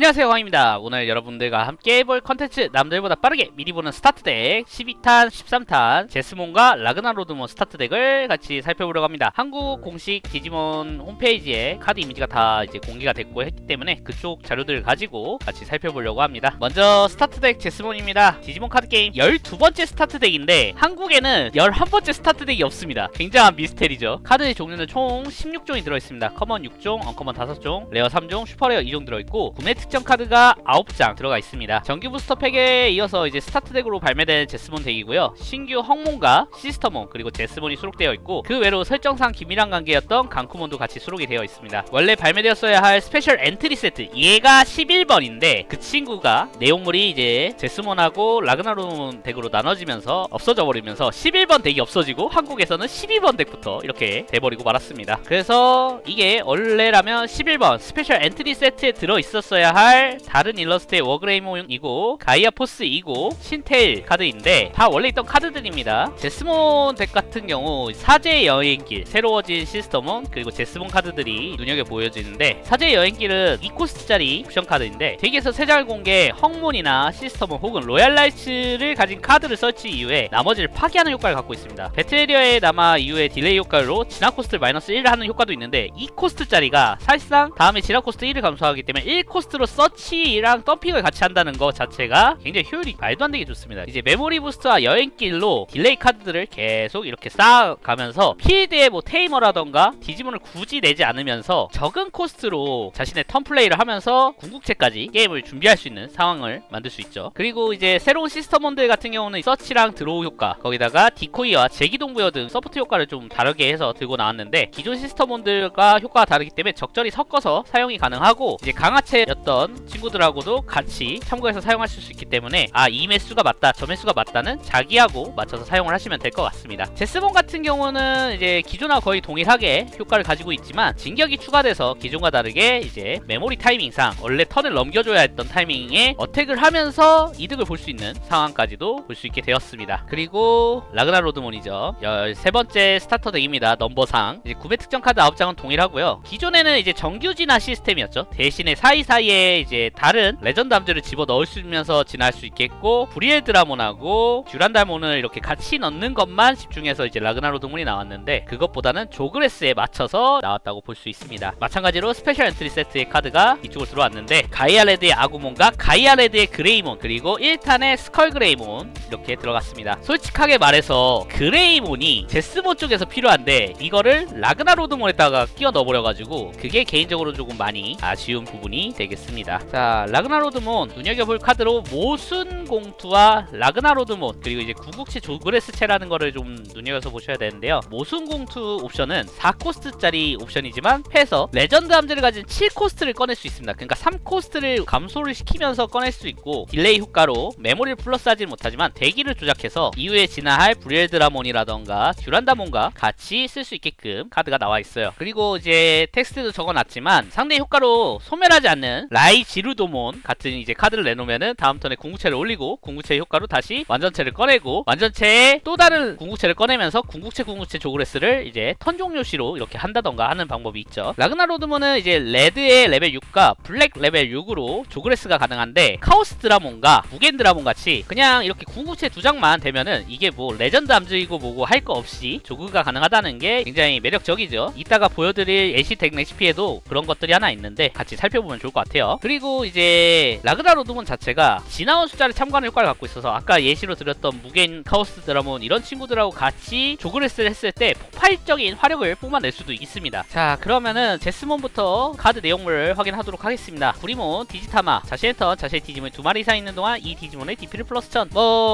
안녕하세요, 황입니다. 오늘 여러분들과 함께 해볼 컨텐츠 남들보다 빠르게 미리 보는 스타트덱 12탄, 13탄 제스몬과 라그나로드몬 스타트덱을 같이 살펴보려고 합니다. 한국 공식 디지몬 홈페이지에 카드 이미지가 다 이제 공개가 됐고 했기 때문에 그쪽 자료들을 가지고 같이 살펴보려고 합니다. 먼저 스타트덱 제스몬입니다. 디지몬 카드게임 12번째 스타트덱인데 한국에는 11번째 스타트덱이 없습니다. 굉장한 미스테리죠. 카드의 종류는 총 16종이 들어있습니다. 커먼 6종, 언커먼 5종, 레어 3종, 슈퍼레어 2종 들어있고 구매 특정 카드가 9장 들어가 있습니다. 정규 부스터 팩에 이어서 이제 스타트덱으로 발매된 제스몬 덱이고요. 신규 헝몬과 시스터몬 그리고 제스몬이 수록되어 있고 그 외로 설정상 긴밀한 관계였던 강쿠몬도 같이 수록이 되어 있습니다. 원래 발매되었어야 할 스페셜 엔트리 세트 얘가 11번인데 그 친구가 내용물이 이제 제스몬하고 라그나로몬 덱으로 나눠지면서 없어져 버리면서 11번 덱이 없어지고 한국에서는 12번 덱부터 이렇게 돼버리고 말았습니다. 그래서 이게 원래라면 11번 스페셜 엔트리 세트에 들어있었어야 할 다른 일러스트의 워그레이몬이고 가이아 포스이고 신테일 카드인데 다 원래 있던 카드들입니다. 제스몬 덱 같은 경우 사제의 여행길, 새로워진 시스터몬 그리고 제스몬 카드들이 눈여겨 보여지는데 사제의 여행길은 2코스트짜리 옵션 카드인데 덱에서 세장을 공개 헝몬이나 시스터몬 혹은 로얄라이츠를 가진 카드를 설치 이후에 나머지를 파괴하는 효과를 갖고 있습니다. 배틀에리어에 남아 이후에 딜레이 효과로 진화 코스트를 마이너스 1을 하는 효과도 있는데 2코스트짜리가 사실상 다음에 진화 코스트 1을 감소하기 때문에 1코스트로 서치랑 덤핑을 같이 한다는 것 자체가 굉장히 효율이 말도 안 되게 좋습니다. 이제 메모리 부스트와 여행길로 딜레이 카드들을 계속 이렇게 쌓아가면서 필드에 뭐 테이머라던가 디지몬을 굳이 내지 않으면서 적은 코스트로 자신의 턴 플레이를 하면서 궁극체까지 게임을 준비할 수 있는 상황을 만들 수 있죠. 그리고 이제 새로운 시스터몬들 같은 경우는 서치랑 드로우 효과 거기다가 디코이와 제기동부여 등 서포트 효과를 좀 다르게 해서 들고 나왔는데 기존 시스터몬들과 효과가 다르기 때문에 적절히 섞어서 사용이 가능하고 이제 강화체였던 친구들하고도 같이 참고해서 사용하실 수 있기 때문에 이 매수가 맞다 저 매수가 맞다는 자기하고 맞춰서 사용을 하시면 될 것 같습니다. 제스몬 같은 경우는 이제 기존과 거의 동일하게 효과를 가지고 있지만 진격이 추가돼서 기존과 다르게 이제 메모리 타이밍상 원래 턴을 넘겨줘야 했던 타이밍에 어택을 하면서 이득을 볼 수 있는 상황까지도 볼 수 있게 되었습니다. 그리고 라그나로드몬이죠. 13번째 스타터 덱입니다. 넘버상 이제 구매 특정 카드 9장은 동일하고요. 기존에는 이제 정규 진화 시스템이었죠. 대신에 사이사이에 이제 다른 레전드 함즈를 집어 넣으면서 진화할 수 있겠고 브리엘 드라몬하고 듀란달몬을 이렇게 같이 넣는 것만 집중해서 이제 라그나로드몬이 나왔는데 그것보다는 조그레스에 맞춰서 나왔다고 볼 수 있습니다. 마찬가지로 스페셜 엔트리 세트의 카드가 이쪽으로 들어왔는데 가이아 레드의 아구몬과 가이아 레드의 그레이몬 그리고 1탄의 스컬 그레이몬 이렇게 들어갔습니다. 솔직하게 말해서 그레이몬이 제스몬 쪽에서 필요한데 이거를 라그나로드몬에다가 끼워 넣어버려가지고 그게 개인적으로 조금 많이 아쉬운 부분이 되겠습니다. 자, 라그나로드몬 눈여겨볼 카드로 모순공투와 라그나로드몬 그리고 이제 구국체 조그레스체라는 거를 좀 눈여겨서 보셔야 되는데요. 모순공투 옵션은 4코스트짜리 옵션이지만 패서 레전드 함즈를 가진 7코스트를 꺼낼 수 있습니다. 그러니까 3코스트를 감소를 시키면서 꺼낼 수 있고 딜레이 효과로 메모리를 플러스하지는 못하지만 대기를 조작해서 이후에 진화할 브리엘드라몬이라던가 듀란다몬과 같이 쓸 수 있게끔 카드가 나와 있어요. 그리고 이제 텍스트도 적어놨지만 상대 효과로 소멸하지 않는 라이지루도몬 같은 이제 카드를 내놓으면은 다음 턴에 궁극체를 올리고 궁극체 효과로 다시 완전체를 꺼내고 완전체에 또 다른 궁극체를 꺼내면서 궁극체 조그레스를 이제 턴 종료시로 이렇게 한다던가 하는 방법이 있죠. 라그나로드몬은 이제 레드의 레벨 6과 블랙 레벨 6으로 조그레스가 가능한데 카오스 드라몬과 무겐 드라몬 같이 그냥 이렇게 궁극체 2장만 되면은 이게 뭐 레전드 암즈이고 뭐고 할 거 없이 조그가 가능하다는 게 굉장히 매력적이죠. 이따가 보여드릴 애쉬 덱 레시피에도 그런 것들이 하나 있는데 같이 살펴보면 좋을 것 같아요. 그리고 이제 라그나로드몬 자체가 지나온 숫자를 참고하는 효과를 갖고 있어서 아까 예시로 드렸던 무겐 카오스 드라몬 이런 친구들하고 같이 조그레스를 했을 때 폭발적인 화력을 뿜어낼 수도 있습니다. 자, 그러면은 제스몬부터 카드 내용물을 확인하도록 하겠습니다. 구리몬, 디지타마, 자신의 턴, 자신의 디지몬이 2마리 이상 있는 동안 이 디지몬의 DP를 플러스 1000.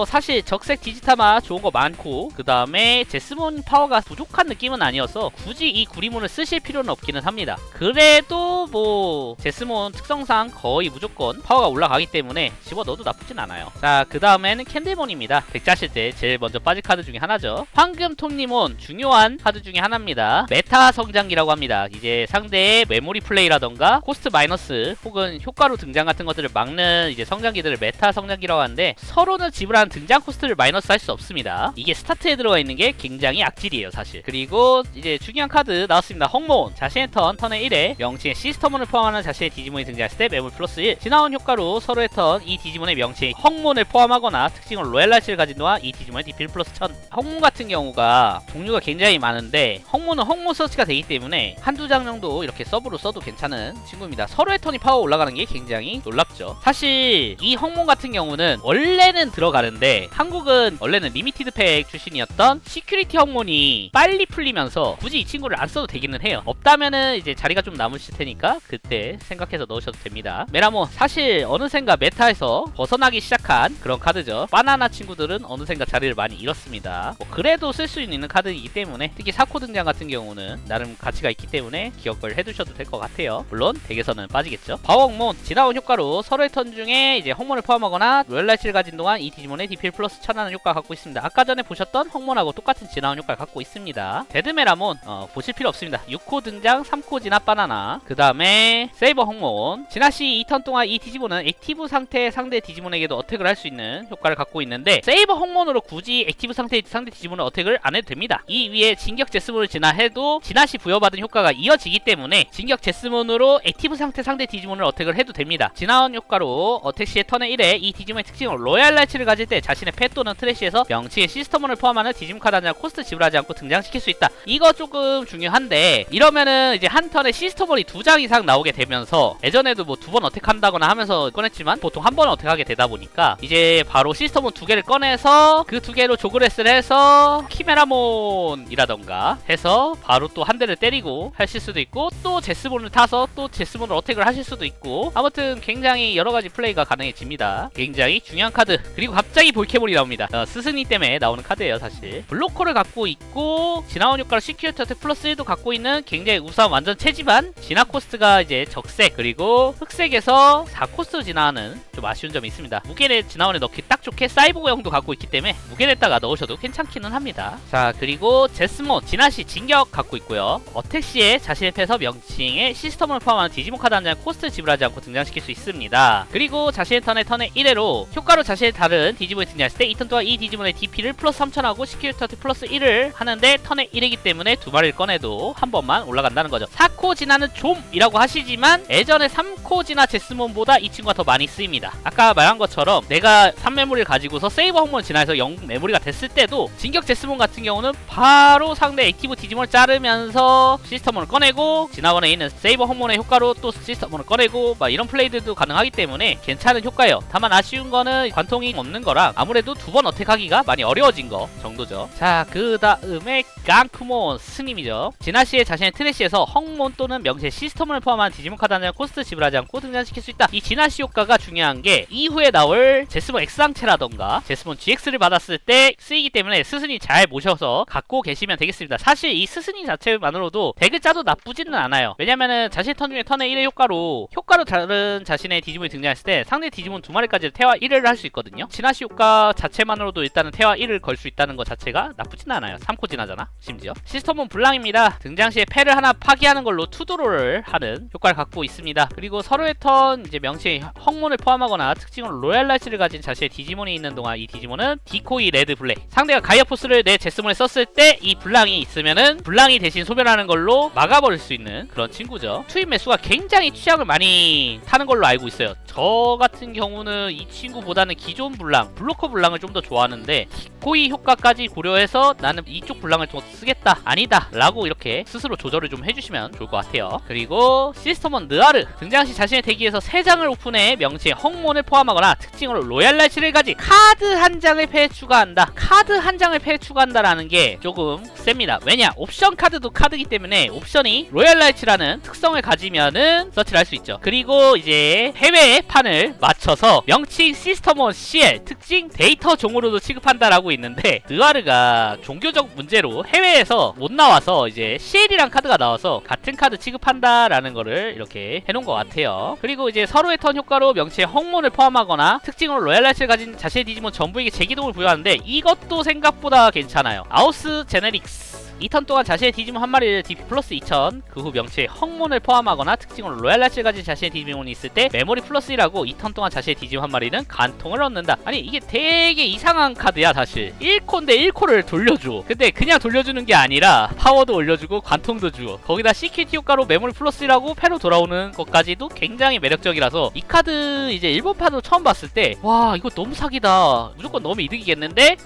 사실 적색 디지타마 좋은 거 많고 그 다음에 제스몬 파워가 부족한 느낌은 아니어서 굳이 이 구리몬을 쓰실 필요는 없기는 합니다. 그래도 뭐 제스몬 특성상 거의 무조건 파워가 올라가기 때문에 집어넣어도 나쁘진 않아요. 좋네요. 자, 그 다음에는 캔들몬입니다. 덱 짜실 때 제일 먼저 빠질 카드 중에 하나죠. 황금 톱니몬, 중요한 카드 중에 하나입니다. 메타 성장기라고 합니다. 이제 상대의 메모리 플레이라던가 코스트 마이너스 혹은 효과로 등장 같은 것들을 막는 이제 성장기들을 메타 성장기라고 하는데, 서로는 지불하는 등장 코스트를 마이너스 할 수 없습니다. 이게 스타트에 들어가 있는 게 굉장히 악질이에요, 사실. 그리고 이제 중요한 카드 나왔습니다. 헝몬. 자신의 턴에 1회 명칭의 시스터몬을 포함하는 자신의 디지몬이 등장했을 때 메모리 플러스 1. 지나온 효과로 서로의 턴 이 디지몬의 명칭에 헝몬을 포함하거나 특징으로 로얄라이츠를 가진 동안 이 디지몬의 DP 플러스 1000. 헝몬 같은 경우가 종류가 굉장히 많은데, 헝몬은 헝몬 서치가 되기 때문에 한두 장 정도 이렇게 서브로 써도 괜찮은 친구입니다. 서로의 턴이 파워 올라가는 게 굉장히 놀랍죠. 사실 이 헝몬 같은 경우는 원래는 들어가는데, 한국은 원래는 리미티드 팩 출신이었던 시큐리티 헝몬이 빨리 풀리면서 굳이 이 친구를 안 써도 되기는 해요. 없다면은 이제 자리가 좀 남으실 테니까 그때 생각해서 넣으셔도 됩니다. 메라몬, 사실 어느샌가 메타에서 벗어나기 시작한 그런 카드죠. 바나나 친구들은 어느샌가 자리를 많이 잃었습니다. 그래도 쓸 수 있는 카드이기 때문에, 특히 4코 등장 같은 경우는 나름 가치가 있기 때문에 기억을 해두셔도 될 것 같아요. 물론 덱에서는 빠지겠죠. 바워홍몬, 지나온 효과로 서로의 턴 중에 이제 헝몬을 포함하거나 로얄라이츠를 가진 동안 이 디지몬의 DP 플러스 1000하는 효과가 갖고 있습니다. 아까 전에 보셨던 헝몬하고 똑같은 지나온 효과를 갖고 있습니다. 데드메라몬, 보실 필요 없습니다. 6코 등장, 3코 진화 바나나. 그 다음에 세이버 헝몬. 진화시 2턴 동안 이 디지몬은 액티브 상태의 상대 디지몬에게도 어택을 할 수 있는 효과를 갖고 있는데, 세이버 헝몬으로 굳이 액티브 상태의 상대 디지몬을 어택을 안 해도 됩니다. 이 위에 진격 제스몬을 진화해도 진화시 부여받은 효과가 이어지기 때문에 진격 제스몬으로 액티브 상태 상대 디지몬을 어택을 해도 됩니다. 진화원 효과로 어택 시의 턴에 1회 이 디지몬의 특징으로 로얄라이츠를 가질 때 자신의 펫 또는 트래시에서 명칭의 시스터몬을 포함하는 디지몬 카드 한 장을 코스트 지불하지 않고 등장시킬 수 있다. 이거 조금 중요한데, 이러면은 이제 한 턴에 시스터몬이 2장 이상 나오게 되면서, 예전에도 뭐 2번 어택한다거나 하면서 꺼냈지만 보통 한 번 어택하게 되다 보니까 이제 바로 시스터몬 2개를 꺼내서 그 2개로 조그레스를 해서 키메라몬이라던가 해서 바로 또 한 대를 때리고 하실 수도 있고, 또 제스몬을 타서 또 제스몬을 어택을 하실 수도 있고, 아무튼 굉장히 여러가지 플레이가 가능해집니다. 굉장히 중요한 카드. 그리고 갑자기 볼케몬이 나옵니다. 스승님 때문에 나오는 카드예요, 사실. 블로커를 갖고 있고 지나온 효과로 시큐리티 어택 플러스 1도 갖고 있는 굉장히 우수한 완전 체지만, 진화 코스트가 이제 적색 그리고 흑색에서 4코스트로 진화하는 좀 아쉬운 점이 있습니다. 무게를 지나온에 넣기 딱 좋게 사이보그형도 갖고 있기 때문에 무게에다가 넣으셔도 괜찮기는 합니다. 자, 그리고 제스몬, 진화시 진격 갖고 있고요. 어택 시에 자신의 패서 명칭에 시스템을 포함하는 디지몬 카드 한 장을 코스트 지불하지 않고 등장시킬 수 있습니다. 그리고 자신의 턴에 1회로 효과로 자신의 다른 디지몬이 등장했을 때 이 턴 동안 이 디지몬의 DP를 플러스 3000하고 시큐리티 어택 플러스 1을 하는데, 턴에 1이기 때문에 2마리를 꺼내도 한 번만 올라간다는 거죠. 4코 진화는 좀이라고 하시지만 예전에 3코 진화 제스몬보다 이 친구가 더 많이 쓰입니다. 아까 말한 것처럼 내가 3메모리를 가지고서 세이버 홈몬을 진화해서 0 메모리가 됐을 때도 진격 제스몬 같은 경우는 바로 상대 액티브 디지몬을 자르면서 시스터몬을 꺼내고, 진화원에 있는 세이버 홈몬의 효과로 또 시스터몬을 꺼내고, 막 이런 플레이들도 가능하기 때문에 괜찮은 효과예요. 다만 아쉬운 거는 관통이 없는 거랑 아무래도 2번 어택하기가 많이 어려워진 거 정도죠. 자, 그 다음에 깡크몬 스님이죠. 진화시에 자신의 트래시에서 헝몬 또는 명세 시스터몬을 포함한 디지몬 카드 한 장을 코스트 지불하지 않고 등장시킬 수 있다. 이 진화시 효과가 중요한 게, 이후에 나올 제스몬 X상체라던가 제스몬 GX를 받았을 때 쓰이기 때문에 스승이 잘 모셔서 갖고 계시면 되겠습니다. 사실 이 스승이 자체만으로도 덱을 짜도 나쁘지는 않아요. 왜냐면은 자신 턴 중에 턴의 1의 효과로 다른 자신의 디지몬이 등장했을 때 상대 디지몬 2마리까지 태화 1회를 할 수 있거든요. 진화시 효과 자체만으로도 일단은 태화 1을 걸 수 있다는 것 자체가 나쁘진 않아요. 3코 진화잖아, 심지어. 시스터몬 블랑입니다. 등장 시에 패를 하나 파기하는 걸로 투드로를 하는 효과를 갖고 있습니다. 그리고 서로의 턴 이제 명칭에 헝몬을 포함하거나 특징으로 로얄라이츠를 가진 자신의 디지몬이 있는 동안 이 디지몬은 디코이 레드 블랙. 상대가 가이아포스를 내 제스몬에 썼을 때 이 블랑이 있으면은 블랑이 대신 소멸하는 걸로 막아버릴 수 있는 그런 친구죠. 투입 매수가 굉장히 취향을 많이 타는 걸로 알고 있어요. 저 같은 경우는 이 친구보다는 기존 블랑, 블로커 블랑을 좀 더 좋아하는데, 디코이 효과까지 고려해서 나는 이쪽 블랑을 좀 쓰겠다, 아니다 라고 이렇게 스스로 조절을 좀 해주시면 좋을 것 같아요. 그리고 시스터몬 느아르. 등장시 자신의 대기에서 3장을 오픈해 명칭에 헝몬을 포함하거나 특징으로 로얄라이츠를 가진 카드 한 장을 패에 추가한다. 카드 한 장을 패에 추가한다라는 게 조금 셉니다. 왜냐? 옵션 카드도 카드이기 때문에 옵션이 로얄라이츠라는 특성을 가지면은 서치를 할 수 있죠. 그리고 이제 해외의 판을 맞춰서 명칭 시스터몬 CL 특징 데이터 종으로도 취급한다라고 있는데, 느아르가 종교적 문제로 해외에서 못 나와서 이제 CL이란 카드가 나와서 같은 카드 취급한다라는 거를 이렇게 해놓은 것 같아요. 그리고 이제 서로의 턴 효과로 명칭에 헝몬을 포함하거나 특징으로 로얄 라이츠를 가진 자신의 디지몬 전부에게 재기동을 부여하는데 이것도 생각보다 괜찮아요. 아우스 제네릭스 2턴 동안 자신의 디지몬 한 마리를 DP 플러스 2000, 그 후 명치에 헝몬을 포함하거나 특징으로 로얄 라이츠를 가진 자신의 디지몬이 있을 때 메모리 플러스 1하고 2턴 동안 자신의 디지몬 한 마리는 간통을 얻는다. 아니 이게 되게 이상한 카드야 사실. 1코인데 1코를 돌려줘. 근데 그냥 돌려주는 게 아니라 파워도 올려주고 관통도 주고 거기다 시큐리티 효과로 메모리 플러스 1하고 패로 돌아오는 것까지도 굉장히 매력적이라서 이 카드 이제 일본판으로 처음 봤을 때 와 이거 너무 사기다, 무조건 너무 이득이겠는데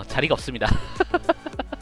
자리가 없습니다.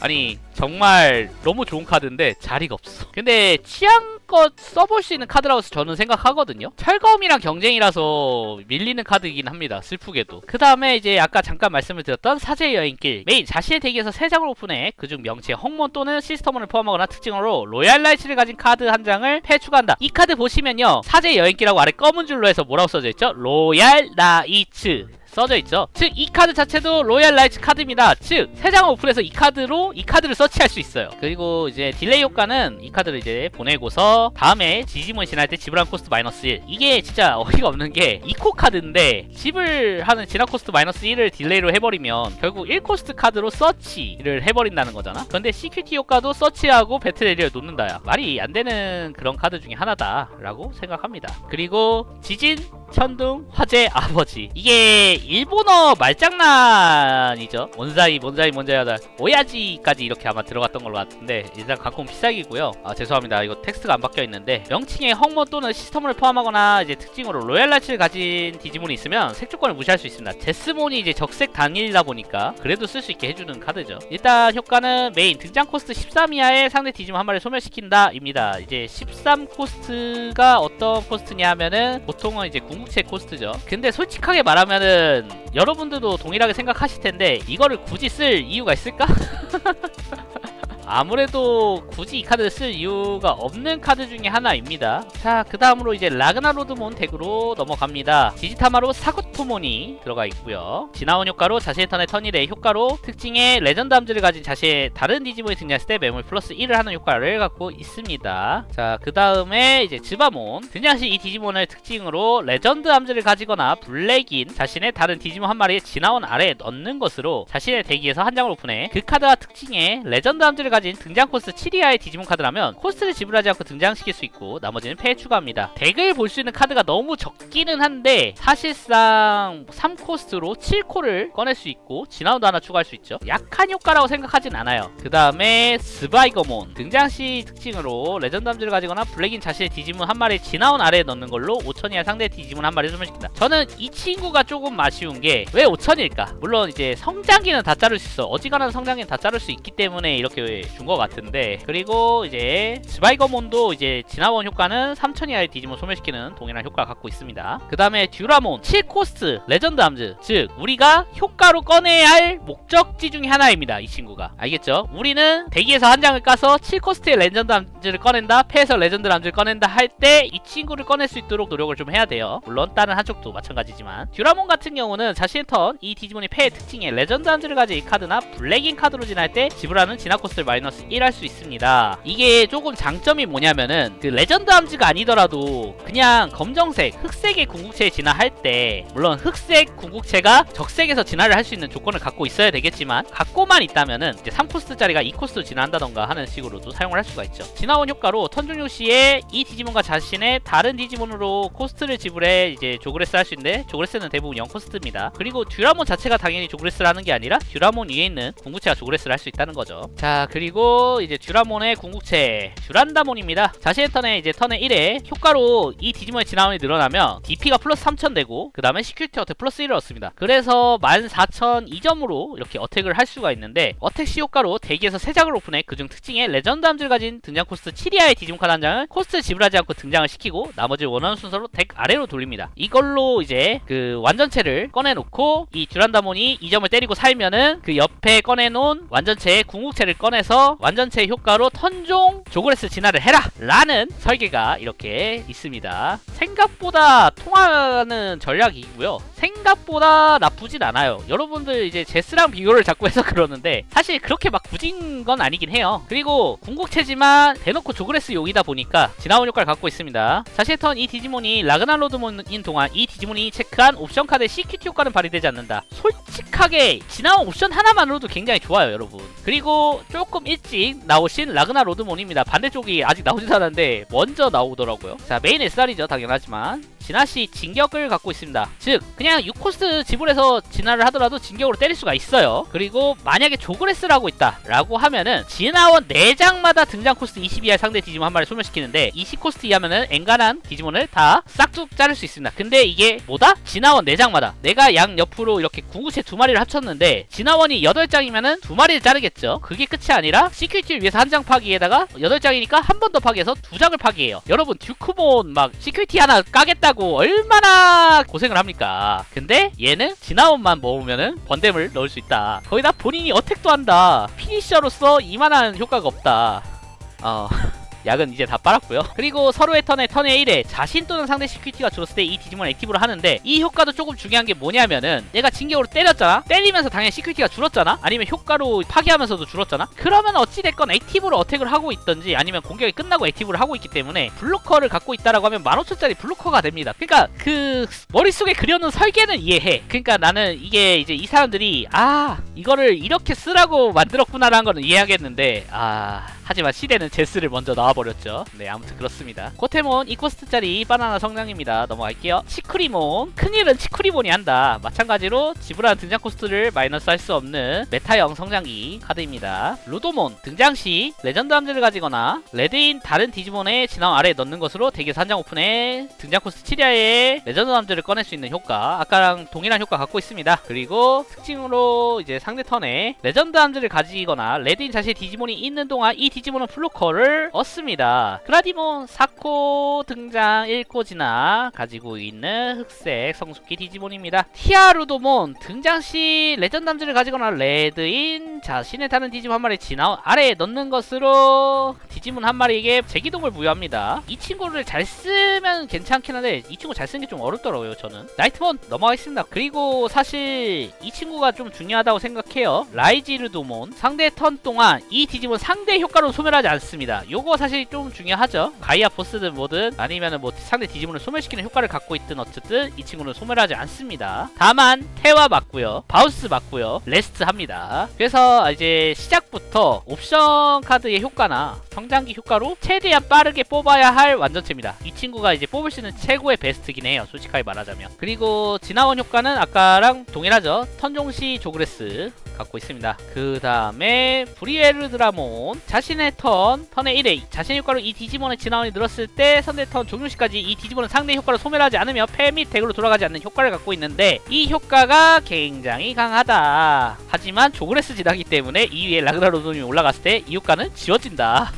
아니 정말 너무 좋은 카드인데 자리가 없어. 근데 취향껏 써볼 수 있는 카드라고 저는 생각하거든요. 철검이랑 경쟁이라서 밀리는 카드이긴 합니다, 슬프게도. 그 다음에 이제 아까 잠깐 말씀을 드렸던 사제의 여인길. 메인 자신의 덱에서 3장을 오픈해 그중 명치에 헝몬 또는 시스터몬을 포함하거나 특징으로 로얄 라이츠를 가진 카드 한 장을 패 추가한다. 이 카드 보시면요, 사제의 여인길이라고 아래 검은 줄로 해서 뭐라고 써져 있죠? 로얄 라이츠 써져 있죠. 즉 이 카드 자체도 로얄 라이츠 카드입니다. 즉 3장을 오픈해서 이 카드를 서치할 수 있어요. 그리고 이제 딜레이 효과는 이 카드를 이제 보내고서 다음에 디지몬이 진화할 때 지불한 코스트 마이너스 1. 이게 진짜 어이가 없는 게 2코 카드인데 지불하는 진화 코스트 마이너스 1을 딜레이로 해버리면 결국 1코스트 카드로 서치를 해버린다는 거잖아. 그런데 CQT 효과도 서치하고 배틀 에리어를 놓는다야. 말이 안 되는 그런 카드 중에 하나다 라고 생각합니다. 그리고 지진, 천둥, 화재, 아버지. 이게 일본어 말장난이죠. 뭔자이 하다 오야지까지 이렇게 아마 들어갔던 걸로 같은데 일단 각본 필살기고요. 죄송합니다. 이거 텍스트가 안 바뀌어 있는데 명칭에 헝몬 또는 시스터몬을 포함하거나 이제 특징으로 로얄 라이츠를 가진 디지몬이 있으면 색조건을 무시할 수 있습니다. 제스몬이 이제 적색 단일이다 보니까 그래도 쓸 수 있게 해주는 카드죠. 일단 효과는 메인 등장 코스트 13 이하의 상대 디지몬 한 마리를 소멸시킨다 입니다. 이제 13 코스트가 어떤 코스트냐 하면은 보통은 이제 궁극체 코스트죠. 근데 솔직하게 말하면은 여러분들도 동일하게 생각하실 텐데 이거를 굳이 쓸 이유가 있을까? 아무래도 굳이 이 카드를 쓸 이유가 없는 카드 중에 하나입니다. 자, 그 다음으로 이제 라그나로드몬 덱으로 넘어갑니다. 디지타마로 사구토몬이 들어가 있고요. 지나온 효과로 자신의 턴에 턴1의 효과로 특징의 레전드 함즈를 가진 자신의 다른 디지몬이 등장했을 때 메모리 플러스 1을 하는 효과를 갖고 있습니다. 자, 그 다음에 이제 즈바몬. 등장 시 이 디지몬을 특징으로 레전드 함즈를 가지거나 블랙인 자신의 다른 디지몬 한 마리에 지나온 아래에 넣는 것으로 자신의 덱에서 한 장을 오픈해 그 카드와 특징의 레전드 함즈를 가진 등장 코스트 7 이하의 디지몬 카드라면 코스트를 지불하지 않고 등장시킬 수 있고 나머지는 패에 추가합니다. 덱을 볼 수 있는 카드가 너무 적기는 한데 사실상 3코스트로 7코를 꺼낼 수 있고 진화운도 하나 추가할 수 있죠. 약한 효과라고 생각하진 않아요. 그 다음에 스바이거몬. 등장시 특징으로 레전드 함즈를 가지거나 블랙인 자신의 디지몬 한 마리 진화운 아래에 넣는 걸로 5000 이하 상대 디지몬 한 마리를 소멸시킨다. 저는 이 친구가 조금 아쉬운 게 왜 5000일까? 물론 이제 성장기는 다 자를 수 있어. 어지간한 성장기는 다 자를 수 있기 때문에 이렇게 준 것 같은데, 그리고 이제 스바이거몬도 이제 진화원 효과는 3000 이하의 디지몬 소멸시키는 동일한 효과를 갖고 있습니다. 그 다음에 듀라몬 7코스트 레전드 함즈. 즉 우리가 효과로 꺼내야 할 목적지 중에 하나입니다. 이 친구가. 알겠죠? 우리는 대기에서 한 장을 까서 7코스트의 레전드 함즈를 꺼낸다, 패에서 레전드 함즈를 꺼낸다 할 때 이 친구를 꺼낼 수 있도록 노력을 좀 해야 돼요. 물론 다른 한쪽도 마찬가지지만 듀라몬 같은 경우는 자신의 턴 이 디지몬이 패의 특징에 레전드 함즈를 가진 이 카드나 블랙인 카드로 진화할 때 지불하는 진화 코스트를 마이너스 1 할 수 있습니다. 이게 조금 장점이 뭐냐면은 그 레전드 함즈가 아니더라도 그냥 검정색, 흑색의 궁극체에 진화할 때, 물론 흑색 궁극체가 적색에서 진화를 할 수 있는 조건을 갖고 있어야 되겠지만 갖고만 있다면은 이제 3코스트짜리가 2코스트로 진화한다던가 하는 식으로도 사용을 할 수가 있죠. 진화원 효과로 턴 종료 시에 이 디지몬과 자신의 다른 디지몬으로 코스트를 지불해 이제 조그레스 할 수 있는데 조그레스는 대부분 0코스트입니다. 그리고 듀라몬 자체가 당연히 조그레스를 하는 게 아니라 듀라몬 위에 있는 궁극체가 조그레스를 할 수 있다는 거죠. 자, 그리고 이제 듀라몬의 궁극체 듀란다몬입니다. 자신의 턴에 이제 턴에 1에 효과로 이 디지몬의 진화원이 늘어나면 DP가 플러스 3000 되고 그 다음에 시큐리티 어택 플러스 1을 얻습니다. 그래서 14002점으로 이렇게 어택을 할 수가 있는데, 어택 시 효과로 대기에서 3장을 오픈해 그중 특징의 레전드 함즈를 가진 등장 코스트 7 이하의 디지몬 카드 한 장을 코스트 지불하지 않고 등장을 시키고 나머지 원하는 순서로 덱 아래로 돌립니다. 이걸로 이제 그 완전체를 꺼내놓고 이 듀란다몬이 2점을 때리고 살면은 그 옆에 꺼내놓은 완전체의 궁극체를 꺼내서 그래서 완전체 효과로 턴종 조그레스 진화를 해라 라는 설계가 이렇게 있습니다. 생각보다 통하는 전략이고요. 생각보다 나쁘진 않아요. 여러분들 이제 제스랑 비교를 자꾸 해서 그러는데 사실 그렇게 막 굳은 건 아니긴 해요. 그리고 궁극체지만 대놓고 조그레스 용이다 보니까 진화원 효과를 갖고 있습니다. 자신의 턴 이 디지몬이 라그나로드몬인 동안 이 디지몬이 체크한 옵션 카드의 CQT 효과는 발휘되지 않는다. 솔직하게 진화원 옵션 하나만으로도 굉장히 좋아요, 여러분. 그리고 조금 일찍 나오신 라그나 로드몬입니다. 반대쪽이 아직 나오지도 않았는데 먼저 나오더라고요. 자, 메인 SR이죠, 당연하지만. 진화시 진격을 갖고 있습니다. 즉 그냥 6코스트 지불해서 진화를 하더라도 진격으로 때릴 수가 있어요. 그리고 만약에 조그레스를 하고 있다 라고 하면은 진화원 4장마다 등장 코스트 20 이하의 상대 디지몬 한 마리 소멸시키는데 20코스트 이하면은 엔간한 디지몬을 다 싹둑 자를 수 있습니다. 근데 이게 뭐다? 진화원 4장마다 내가 양 옆으로 이렇게 궁구체 2마리를 합쳤는데 진화원이 8장이면은 2마리를 자르겠죠. 그게 끝이 아니라 시큐리티를 위해서 한 장 파기에다가 8장이니까 한 번 더 파기해서 2장을 파기해요. 여러분 듀크몬 막 시큐리티 하나 까겠다고 얼마나 고생을 합니까? 근데 얘는 진화원만 모으면은 번댐을 넣을 수 있다. 거기다 본인이 어택도 한다. 피니셔로서 이만한 효과가 없다. 약은 이제 다 빨았고요. 그리고 서로의 턴에 1에 자신 또는 상대 시큐리티가 줄었을 때 이 디지몬을 액티브로 하는데 이 효과도 조금 중요한 게 뭐냐면은 내가 진격으로 때렸잖아? 때리면서 당연히 시큐리티가 줄었잖아? 아니면 효과로 파괴하면서도 줄었잖아? 그러면 어찌됐건 액티브로 어택을 하고 있던지 아니면 공격이 끝나고 액티브를 하고 있기 때문에 블로커를 갖고 있다라고 하면 15,000짜리 블로커가 됩니다. 그러니까 그 머릿속에 그려놓은 설계는 이해해. 그러니까 나는 이게 이제 이 사람들이 이거를 이렇게 쓰라고 만들었구나라는 거는 이해하겠는데 하지만 시대는 제스를 먼저 나와버렸죠. 네, 아무튼 그렇습니다. 고테몬 2코스트짜리 바나나 성장입니다. 넘어갈게요. 치쿠리몬. 큰일은 치쿠리몬이 한다. 마찬가지로 지불한 등장 코스트를 마이너스 할 수 없는 메타형 성장기 카드입니다. 루도몬. 등장 시 레전드 함즈를 가지거나 레드인 다른 디지몬의 진화 아래에 넣는 것으로 덱에서 한 장 오픈해 등장 코스트 7이하의 레전드 함즈를 꺼낼 수 있는 효과. 아까랑 동일한 효과 갖고 있습니다. 그리고 특징으로 이제 상대 턴에 레전드 함즈를 가지거나 레드인 자신의 디지몬이 있는 동안 이 디지몬은 플로커를 얻습니다. 그라디몬 4코 등장 1코 진화 가지고 있는 흑색 성숙기 디지몬입니다. 티아루도몬 등장시 레전드 함즈를 가지거나 레드인 자신의 다른 디지몬 한 마리 진화 아래에 넣는 것으로 디지몬 한 마리에게 재기동을 부여합니다. 이 친구를 잘 쓰면 괜찮긴 한데 이 친구 잘 쓰는 게 좀 어렵더라고요, 저는. 나이트몬 넘어가겠습니다. 그리고 사실 이 친구가 좀 중요하다고 생각해요. 라이지르도몬 상대 턴 동안 이 디지몬 상대 효과로 소멸하지 않습니다. 요거 사실 좀 중요하죠. 가이아 보스든 뭐든 아니면은 뭐 상대 디지몬을 소멸시키는 효과를 갖고 있든 어쨌든 이 친구는 소멸하지 않습니다. 다만 태화 맞고요, 바우스 맞고요, 레스트 합니다. 그래서 이제 시작부터 옵션 카드의 효과나 성장기 효과로 최대한 빠르게 뽑아야 할 완전체입니다. 이 친구가 이제 뽑을 수 있는 최고의 베스트긴 해요, 솔직하게 말하자면. 그리고 진화원 효과는 아까랑 동일하죠. 턴종시 조그레스 갖고 있습니다. 그 다음에 브리에르드라몬 자신의 턴의 1회 자신의 효과로 이 디지몬의 진화원이 늘었을 때 상대 턴 종료시까지 이 디지몬은 상대의 효과를 소멸하지 않으며 패 및 덱으로 돌아가지 않는 효과를 갖고 있는데 이 효과가 굉장히 강하다. 하지만 조그레스 진화기 때문에 2위에 라그나로돈이 올라갔을 때 이 효과는 지워진다.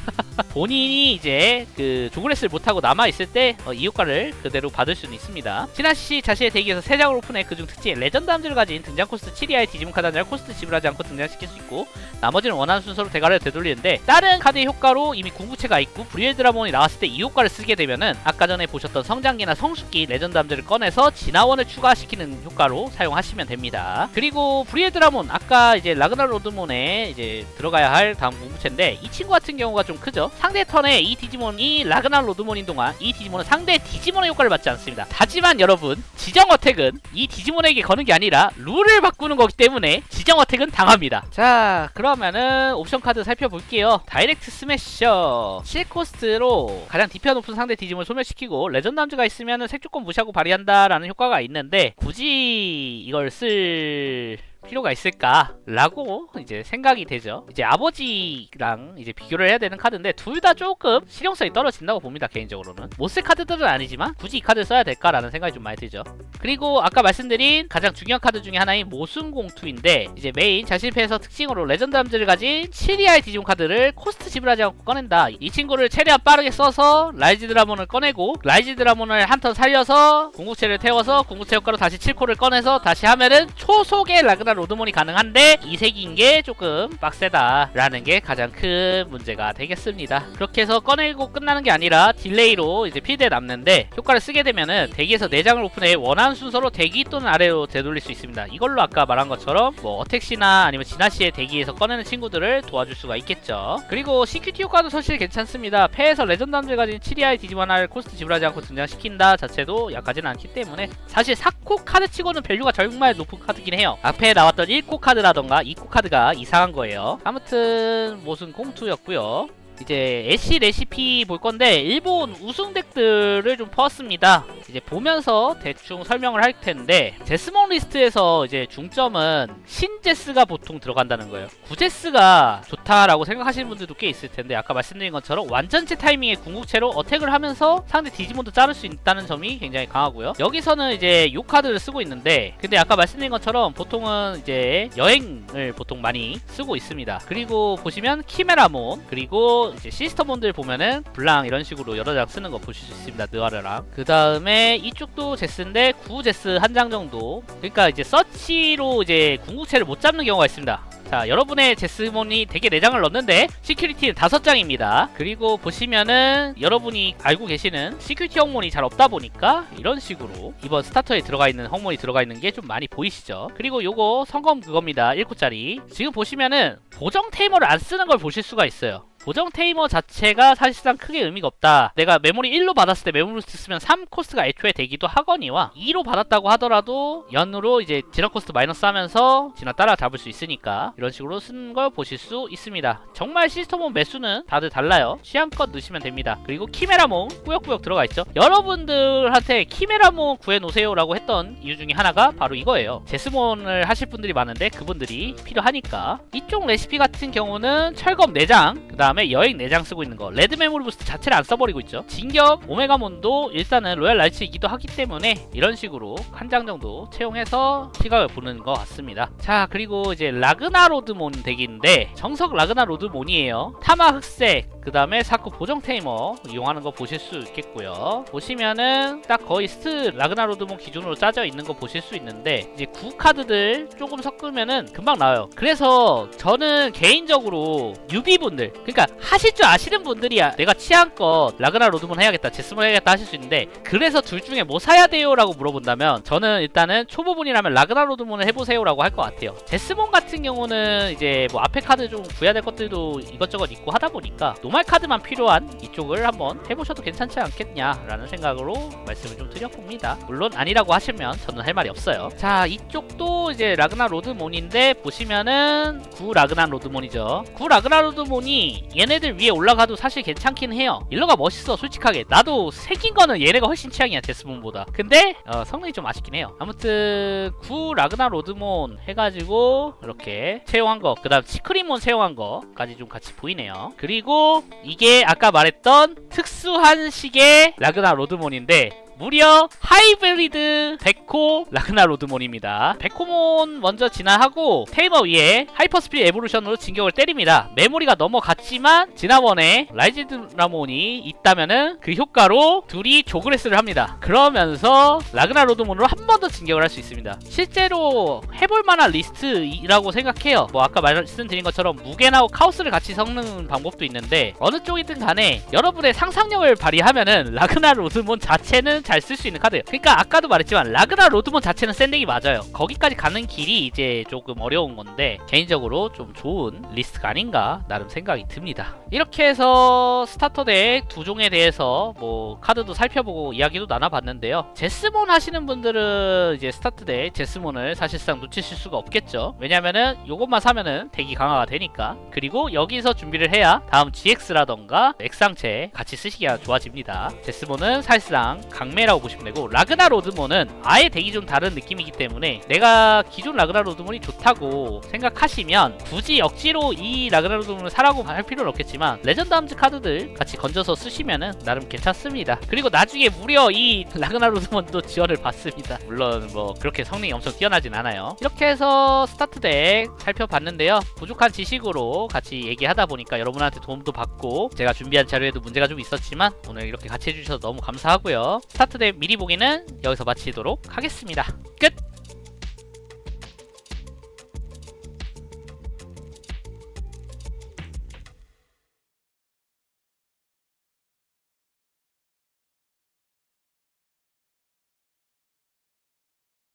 본인이 이제 그 조그레스를 못하고 남아있을 때 이 효과를 그대로 받을 수는 있습니다. 진화시 자신의 덱에서 3장을 오픈해 그중 특징 레전드 함즈를 가진 등장 코스트 7이하의 디지몬 카드 아니라 코스트 지불하지 않고 등장시킬 수 있고 나머지는 원하는 순서로 대가를 되돌리는데 다른 카드의 효과로 이미 궁구체가 있고 브리엘드라몬이 나왔을 때 이 효과를 쓰게 되면은 아까 전에 보셨던 성장기나 성숙기 레전드 함즈를 꺼내서 진화원을 추가시키는 효과로 사용하시면 됩니다. 그리고 브리엘드라몬 아까 이제 라그나 로드몬에 이제 들어가야 할 다음 궁구체인데 이 친구 같은 경우가 좀 크죠. 상대 턴에 이 디지몬이 라그나 로드몬인 동안 이 디지몬은 상대 디지몬의 효과를 받지 않습니다. 하지만 여러분 지정 어택은 이 디지몬에게 거는 게 아니라 룰을 바꾸는 거기 때문에 지정 어택은 당합니다. 자, 그러면은 옵션 카드 살펴볼게요. 다이렉트 스매셔 7코스트로 가장 DP가 높은 상대 디지몬을 소멸시키고 레전드 함즈가 있으면은 색조건 무시하고 발휘한다 라는 효과가 있는데 굳이 이걸 쓸 필요가 있을까? 라고 이제 생각이 되죠. 이제 아버지랑 이제 비교를 해야 되는 카드인데 둘 다 조금 실용성이 떨어진다고 봅니다, 개인적으로는. 못 쓸 카드들은 아니지만 굳이 이 카드를 써야 될까라는 생각이 좀 많이 들죠. 그리고 아까 말씀드린 가장 중요한 카드 중에 하나인 모순공투인데 이제 메인 자신패에서 특징으로 레전드 함즈를 가진 7이하의 디지몬 카드를 코스트 지불하지 않고 꺼낸다. 이 친구를 최대한 빠르게 써서 라이즈 드라몬을 꺼내고 라이즈 드라몬을 한 턴 살려서 궁극체를 태워서 궁극체 효과로 다시 7코를 꺼내서 다시 하면은 초속의 라그나 라그나 로드몬이 가능한데 이색인 게 조금 빡세다라는 게 가장 큰 문제가 되겠습니다. 그렇게 해서 꺼내고 끝나는 게 아니라 딜레이로 이제 필드에 남는데 효과를 쓰게 되면은 대기에서 4장을 오픈해 원하는 순서로 대기 또는 아래로 되돌릴 수 있습니다. 이걸로 아까 말한 것처럼 뭐 어택시나 아니면 진화시에 대기에서 꺼내는 친구들을 도와줄 수가 있겠죠. 그리고 CQT 효과도 사실 괜찮습니다. 패에서 레전드 함재 가진 7이하의 디지몬을 코스트 지불하지 않고 등장시킨다 자체도 약하지는 않기 때문에 사실 4코 카드 치고는 밸류가 정말 높은 카드긴 해요. 앞에 나왔던 1코 카드라던가 2코 카드가 이상한 거예요. 아무튼 무슨 공투였고요. 이제 애쉬 레시피 볼 건데 일본 우승 덱들을 좀 퍼왔습니다. 이제 보면서 대충 설명을 할 텐데 제스몬 리스트에서 이제 중점은 신제스가 보통 들어간다는 거예요. 구제스가 좋다라고 생각하시는 분들도 꽤 있을 텐데 아까 말씀드린 것처럼 완전체 타이밍에 궁극체로 어택을 하면서 상대 디지몬도 자를 수 있다는 점이 굉장히 강하고요. 여기서는 이제 요 카드를 쓰고 있는데 근데 아까 말씀드린 것처럼 보통은 이제 여행을 보통 많이 쓰고 있습니다. 그리고 보시면 키메라몬 그리고 이제 시스터몬들 보면은 블랑 이런 식으로 여러 장 쓰는 거 보실 수 있습니다. 느와르랑 그 다음에 이쪽도 제스인데 구 제스 한 장 정도. 그러니까 이제 서치로 이제 궁극체를 못 잡는 경우가 있습니다. 자, 여러분의 제스몬이 대개 4장을 넣는데 시큐리티는 5장입니다. 그리고 보시면은 여러분이 알고 계시는 시큐리티 헝몬이 잘 없다 보니까 이런 식으로 이번 스타터에 들어가 있는 헝몬이 들어가 있는 게 좀 많이 보이시죠? 그리고 요거 성검 그겁니다. 1코짜리. 지금 보시면은 보정 테이머를 안 쓰는 걸 보실 수가 있어요. 보정 테이머 자체가 사실상 크게 의미가 없다. 내가 메모리 1로 받았을 때 메모리 부스트 쓰면 3코스트가 애초에 되기도 하거니와 2로 받았다고 하더라도 연으로 이제 진화 코스트 마이너스 하면서 진화 따라 잡을 수 있으니까 이런 식으로 쓴 걸 보실 수 있습니다. 정말 시스터몬 매수는 다들 달라요. 취향껏 넣으시면 됩니다. 그리고 키메라몬 꾸역꾸역 들어가 있죠. 여러분들한테 키메라몬 구해놓으세요 라고 했던 이유 중에 하나가 바로 이거예요. 제스몬을 하실 분들이 많은데 그분들이 필요하니까. 이쪽 레시피 같은 경우는 철검 4장 그 다음에 여행 4장 쓰고 있는 거 레드 메모리 부스트 자체를 안 써버리고 있죠. 진격 오메가몬도 일단은 로얄 라이츠이기도 하기 때문에 이런 식으로 한 장 정도 채용해서 시각을 보는 것 같습니다. 자, 그리고 이제 라그나로드몬 덱인데 정석 라그나로드몬이에요. 타마 흑색 그 다음에 사쿠 보정 테이머 이용하는 거 보실 수 있겠고요. 보시면은 딱 거의 스트 라그나로드몬 기준으로 짜져 있는 거 보실 수 있는데 이제 구 카드들 조금 섞으면은 금방 나와요. 그래서 저는 개인적으로 유비분들 그러니까 하실 줄 아시는 분들이야 내가 취향껏 라그나로드몬 해야겠다 제스몬 해야겠다 하실 수 있는데 그래서 둘 중에 뭐 사야 돼요? 라고 물어본다면 저는 일단은 초보분이라면 라그나로드몬을 해보세요 라고 할 것 같아요. 제스몬 같은 경우는 이제 뭐 앞에 카드 좀 구해야 될 것들도 이것저것 있고 하다 보니까 노말 카드만 필요한 이쪽을 한번 해보셔도 괜찮지 않겠냐 라는 생각으로 말씀을 좀 드려봅니다. 물론 아니라고 하시면 저는 할 말이 없어요. 자, 이쪽도 이제 라그나로드몬인데 보시면은 구 라그나로드몬이죠. 구 라그나로드몬이 얘네들 위에 올라가도 사실 괜찮긴 해요. 일러가 멋있어 솔직하게. 나도 생긴 거는 얘네가 훨씬 취향이야 제스몬보다. 근데 성능이 좀 아쉽긴 해요. 아무튼 구 라그나로드몬 해가지고 이렇게 채용한 거 그 다음 시크릿몬 채용한 거까지 좀 같이 보이네요. 그리고 이게 아까 말했던 특수한 식의 라그나로드몬인데 무려 하이브리드 백호 라그나로드몬입니다. 백호몬 먼저 진화하고 테이머 위에 하이퍼스피드 에볼루션으로 진격을 때립니다. 메모리가 넘어갔지만 지난번에 라이즈드라몬이 있다면은 그 효과로 둘이 조그레스를 합니다. 그러면서 라그나로드몬으로 한 번 더 진격을 할 수 있습니다. 실제로 해볼 만한 리스트라고 생각해요. 뭐 아까 말씀드린 것처럼 무게나 카오스를 같이 섞는 방법도 있는데 어느 쪽이든 간에 여러분의 상상력을 발휘하면은 라그나로드몬 자체는 잘 쓸 수 있는 카드예요. 그러니까 아까도 말했지만 라그나로드몬 자체는 센 덱이 맞아요. 거기까지 가는 길이 이제 조금 어려운 건데 개인적으로 좀 좋은 리스트가 아닌가 나름 생각이 듭니다. 이렇게 해서 스타터 덱 두 종에 대해서 뭐 카드도 살펴보고 이야기도 나눠봤는데요. 제스몬 하시는 분들은 이제 스타트 덱 제스몬을 사실상 놓치실 수가 없겠죠. 왜냐면은 요것만 사면은 덱이 강화가 되니까. 그리고 여기서 준비를 해야 다음 GX라던가 액상체 같이 쓰시기가 좋아집니다. 제스몬은 사실상 강매라고 보시면 되고 라그나로드몬은 아예 덱이 좀 다른 느낌이기 때문에 내가 기존 라그나로드몬이 좋다고 생각하시면 굳이 억지로 이 라그나로드몬을 사라고 할 필요는 없겠지만 레전드 함즈 카드들 같이 건져서 쓰시면은 나름 괜찮습니다. 그리고 나중에 무려 이 라그나로드몬도 지원을 받습니다. 물론 뭐 그렇게 성능이 엄청 뛰어나진 않아요. 이렇게 해서 스타트 덱 살펴봤는데요. 부족한 지식으로 같이 얘기하다 보니까 여러분한테 도움도 받고 제가 준비한 자료에도 문제가 좀 있었지만 오늘 이렇게 같이 해주셔서 너무 감사하고요. 스타트 덱 미리 보기는 여기서 마치도록 하겠습니다. 끝!